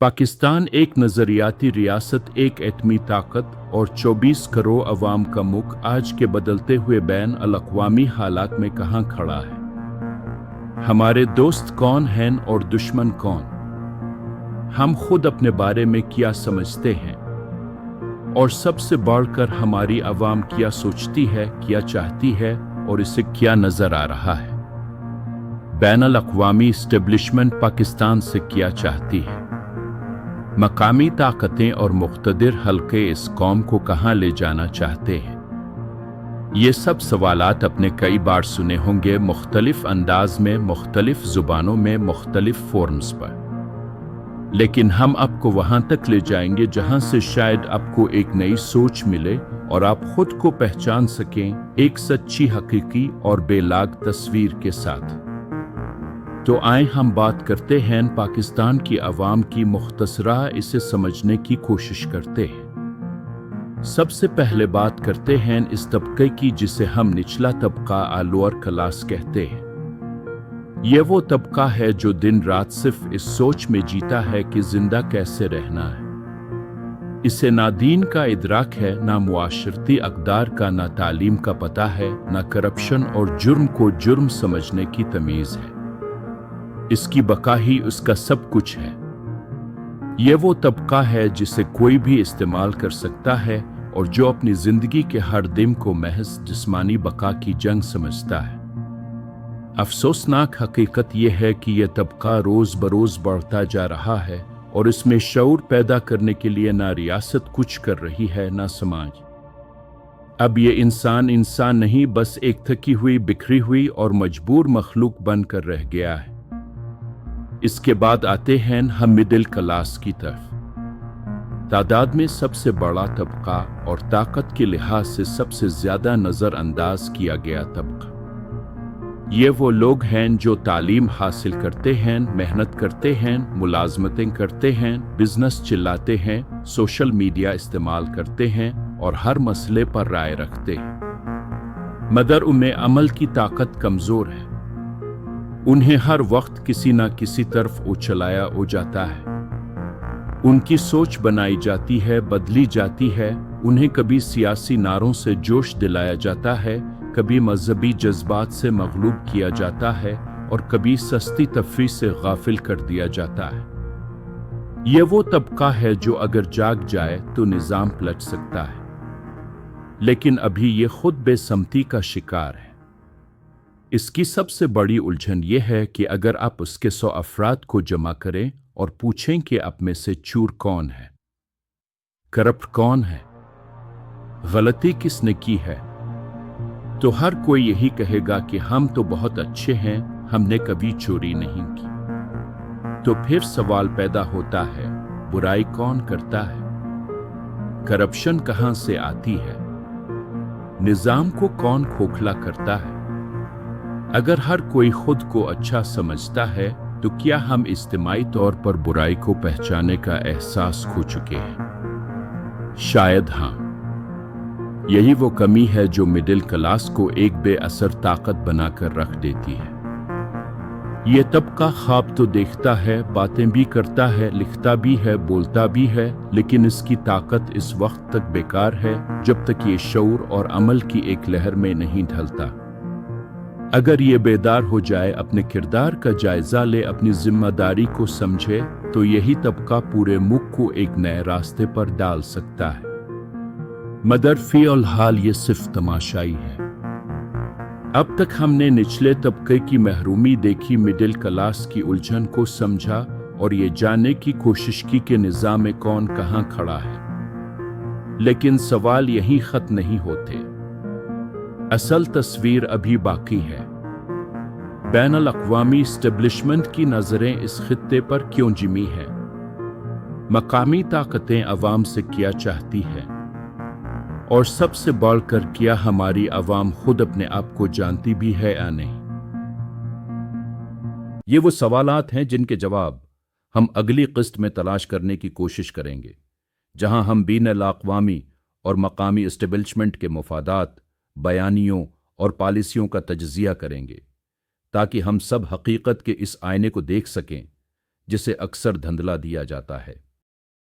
पाकिस्तान एक नज़रियाती रियासत, एक एटमी ताकत और 24 करोड़ अवाम का मुल्क आज के बदलते हुए बैन अल-अक़वामी हालात में कहाँ खड़ा है। हमारे दोस्त कौन हैं और दुश्मन कौन? हम खुद अपने बारे में क्या समझते हैं और सबसे बढ़कर हमारी अवाम क्या सोचती है, क्या चाहती है और इसे क्या नजर आ रहा है। बैन अल-अक़वामी एस्टेब्लिशमेंट पाकिस्तान से क्या चाहती है? मकामी ताकतें और मुक़्तदिर हल्के इस कौम को कहाँ ले जाना चाहते हैं? ये सब सवालात अपने कई बार सुने होंगे, मुख्तलिफ अंदाज में, मुख्तलिफ ज़ुबानों में, मुख्तलिफ फोरम्स पर। लेकिन हम आपको वहाँ तक ले जाएंगे जहाँ से शायद आपको एक नई सोच मिले और आप खुद को पहचान सकें एक सच्ची, हकीकी और बेलाग तस्वीर के साथ। तो आए हम बात करते हैं पाकिस्तान की आवाम की, मुख्तसरा इसे समझने की कोशिश करते हैं। सबसे पहले बात करते हैं इस तबके की जिसे हम निचला तबका, लोअर क्लास कहते हैं। यह वो तबका है जो दिन रात सिर्फ इस सोच में जीता है कि जिंदा कैसे रहना है। इसे ना दीन का इदराक है, ना मुआशरती अक़दार का, ना तालीम का पता है, ना करप्शन और जुर्म को जुर्म समझने की तमीज़ है। इसकी बका ही उसका सब कुछ है। यह वो तबका है जिसे कोई भी इस्तेमाल कर सकता है और जो अपनी जिंदगी के हर दिन को महज जिस्मानी बका की जंग समझता है। अफसोसनाक हकीकत यह है कि यह तबका रोज बरोज बढ़ता जा रहा है और इसमें शऊर पैदा करने के लिए ना रियासत कुछ कर रही है, ना समाज। अब ये इंसान नहीं, बस एक थकी हुई, बिखरी हुई और मजबूर मखलूक बनकर रह गया है। इसके बाद आते हैं हम मिडिल क्लास की तरफ। तादाद में सबसे बड़ा तबका और ताकत के लिहाज से सबसे ज्यादा नजरअंदाज किया गया तबका। ये वो लोग हैं जो तालीम हासिल करते हैं, मेहनत करते हैं, मुलाजमतें करते हैं, बिजनेस चिल्लाते हैं, सोशल मीडिया इस्तेमाल करते हैं और हर मसले पर राय रखते हैं, मगर उनमें अमल की ताकत कमजोर है। उन्हें हर वक्त किसी न किसी तरफ उछलाया हो जाता है। उनकी सोच बनाई जाती है, बदली जाती है। उन्हें कभी सियासी नारों से जोश दिलाया जाता है, कभी मजहबी जज्बात से मगलूब किया जाता है और कभी सस्ती तफरीह से गाफिल कर दिया जाता है। यह वो तबका है जो अगर जाग जाए तो निजाम पलट सकता है, लेकिन अभी ये खुद बेसमती का शिकार है। इसकी सबसे बड़ी उलझन यह है कि अगर आप उसके 100 अफराद को जमा करें और पूछें कि आप में से चूर कौन है, करप्ट कौन है, गलती किसने की है, तो हर कोई यही कहेगा कि हम तो बहुत अच्छे हैं, हमने कभी चोरी नहीं की। तो फिर सवाल पैदा होता है, बुराई कौन करता है? करप्शन कहां से आती है? निजाम को कौन खोखला करता है? अगर हर कोई खुद को अच्छा समझता है तो क्या हम इज्तिमाई तौर पर बुराई को पहचानने का एहसास खो चुके हैं? शायद हाँ। यही वो कमी है जो मिडिल क्लास को एक बेअसर ताकत बनाकर रख देती है। ये तबका ख्वाब तो देखता है, बातें भी करता है, लिखता भी है, बोलता भी है, लेकिन इसकी ताकत इस वक्त तक बेकार है जब तक ये शऊर और अमल की एक लहर में नहीं ढलता। अगर ये बेदार हो जाए, अपने किरदार का जायजा ले, अपनी जिम्मेदारी को समझे, तो यही तबका पूरे मुल्क को एक नए रास्ते पर डाल सकता है। मगर फिलहाल ये सिर्फ तमाशाई है। अब तक हमने निचले तबके की महरूमी देखी, मिडिल क्लास की उलझन को समझा और ये जानने की कोशिश की कि निजाम में कौन कहाँ खड़ा है। लेकिन सवाल यहीं खत्म नहीं होते। असल तस्वीर अभी बाकी है। बैन अल-अक़वामी एस्टेब्लिशमेंट की नजरें इस खित्ते पर क्यों जिमी हैं? मकामी ताकतें अवाम से क्या चाहती हैं? और सबसे बढ़कर क्या हमारी अवाम खुद अपने आप को जानती भी है या नहीं? ये वो सवालात हैं जिनके जवाब हम अगली किस्त में तलाश करने की कोशिश करेंगे, जहां हम बैन अल-अक़वामी और मकामी एस्टेब्लिशमेंट के मुफादात, बयानियों और पॉलिसियों का तज्ज़िया करेंगे, ताकि हम सब हकीकत के इस आईने को देख सकें जिसे अक्सर धंधला दिया जाता है।